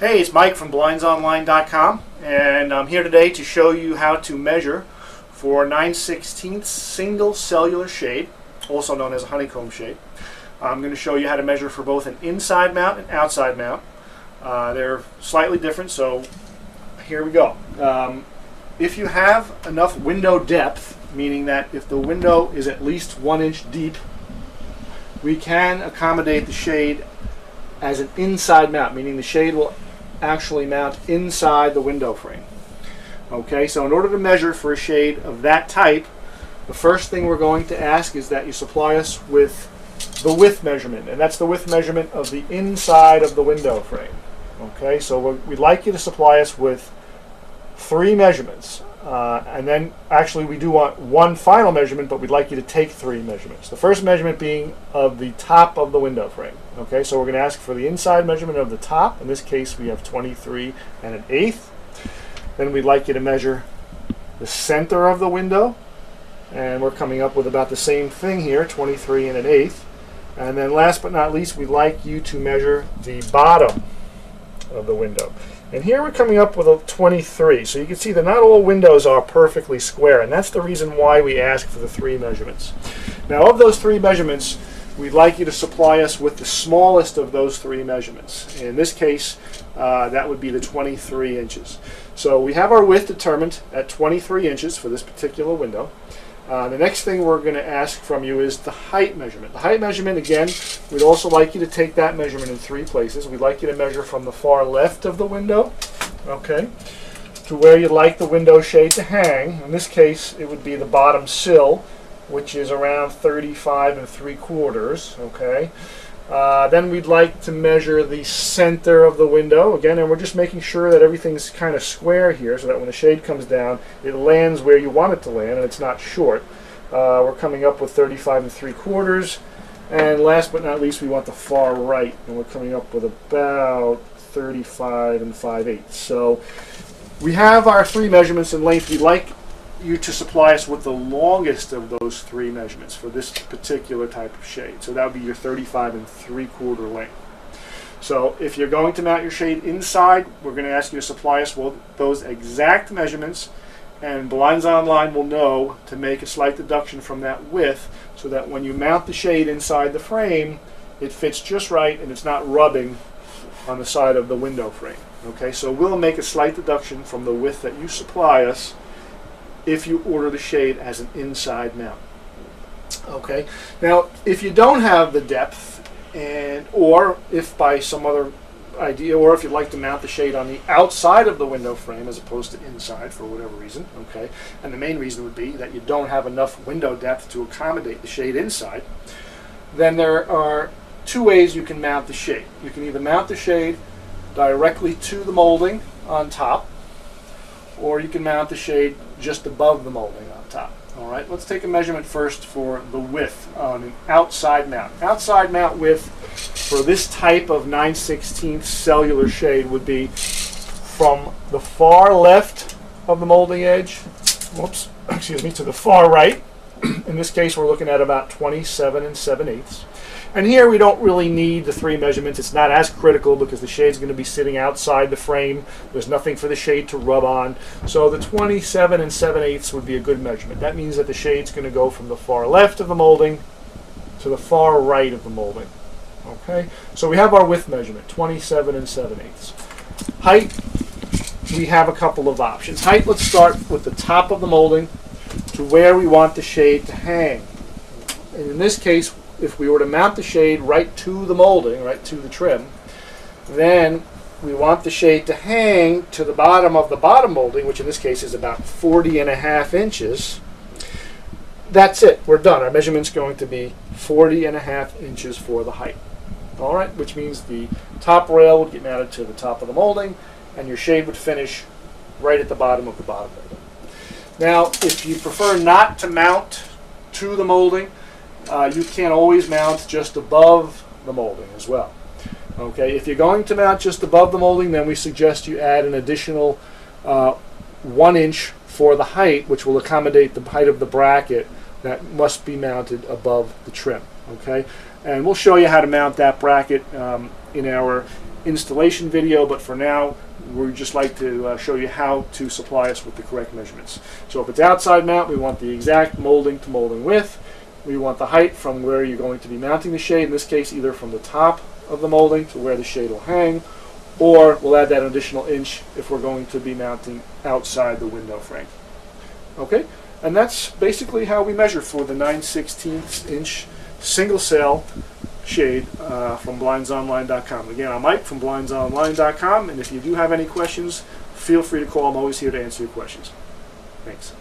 Hey, it's Mike from BlindsOnline.com, and I'm here today to show you how to measure for 9/16 single cellular shade, also known as a honeycomb shade. I'm going to show you how to measure for both an inside mount and outside mount. They're slightly different, so here we go. If you have enough window depth, meaning that if the window is at least 1 inch deep, we can accommodate the shade as an inside mount, meaning the shade will actually mount inside the window frame. Okay, so in order to measure for a shade of that type, the first thing we're going to ask is that you supply us with the width measurement, and that's the width measurement of the inside of the window frame. Okay, so we'd like you to supply us with 3 measurements, and then actually we do want one final measurement, but we'd like you to take 3 measurements. The first measurement being of the top of the window frame. Okay, so we're going to ask for the inside measurement of the top. In this case we have 23 1/8. Then we'd like you to measure the center of the window, and we're coming up with about the same thing here, 23 1/8. And then last but not least, we'd like you to measure the bottom of the window. And here we're coming up with a 23. So you can see that not all windows are perfectly square, and that's the reason why we ask for the 3 measurements. Now, of those 3 measurements, we'd like you to supply us with the smallest of those 3 measurements. In this case, that would be the 23 inches. So we have our width determined at 23 inches for this particular window. The next thing we're going to ask from you is the height measurement. The height measurement, again, we'd also like you to take that measurement in 3 places. We'd like you to measure from the far left of the window, okay, to where you'd like the window shade to hang. In this case, it would be the bottom sill, which is around 35 3/4, okay. Then we'd like to measure the center of the window, again, and we're just making sure that everything's kind of square here so that when the shade comes down, it lands where you want it to land and it's not short. We're coming up with 35 3/4, and last but not least, we want the far right, and we're coming up with about 35 5/8. So we have our 3 measurements in length. We'd like you to supply us with the longest of those 3 measurements for this particular type of shade. So that would be your 35 3/4 length. So if you're going to mount your shade inside, we're going to ask you to supply us with those exact measurements, and Blinds Online will know to make a slight deduction from that width so that when you mount the shade inside the frame, it fits just right and it's not rubbing on the side of the window frame. Okay, so we'll make a slight deduction from the width that you supply us if you order the shade as an inside mount. Okay, now if you don't have the depth, or if by some other idea, or if you'd like to mount the shade on the outside of the window frame as opposed to inside for whatever reason, okay, and the main reason would be that you don't have enough window depth to accommodate the shade inside, then there are 2 ways you can mount the shade. You can either mount the shade directly to the molding on top, or you can mount the shade just above the molding on top. All right, let's take a measurement first for the width on an outside mount. Outside mount width for this type of 9/16 cellular shade would be from the far left of the molding edge, whoops, excuse me, to the far right. In this case, we're looking at about 27 7/8. And here we don't really need the 3 measurements. It's not as critical because the shade's going to be sitting outside the frame. There's nothing for the shade to rub on. So the 27 7/8 would be a good measurement. That means that the shade's going to go from the far left of the molding to the far right of the molding. Okay, so we have our width measurement, 27 7/8. Height, we have a couple of options. Height, let's start with the top of the molding to where we want the shade to hang. And in this case, if we were to mount the shade right to the molding, right to the trim, then we want the shade to hang to the bottom of the bottom molding, which in this case is about 40 1/2 inches. That's it, we're done. Our measurement's going to be 40 1/2 inches for the height. All right, which means the top rail would get mounted to the top of the molding, and your shade would finish right at the bottom of the bottom molding. Now, if you prefer not to mount to the molding, you can always mount just above the molding as well. Okay, if you're going to mount just above the molding, then we suggest you add an additional 1 inch for the height, which will accommodate the height of the bracket that must be mounted above the trim. Okay, and we'll show you how to mount that bracket in our installation video, but for now we'd just like to show you how to supply us with the correct measurements. So if it's outside mount, we want the exact molding to molding width. We want the height from where you're going to be mounting the shade, in this case either from the top of the molding to where the shade will hang, or we'll add that additional inch if we're going to be mounting outside the window frame. Okay, and that's basically how we measure for the 9/16 inch single cell shade from blindsonline.com. Again, I'm Mike from blindsonline.com, and if you do have any questions, feel free to call. I'm always here to answer your questions. Thanks.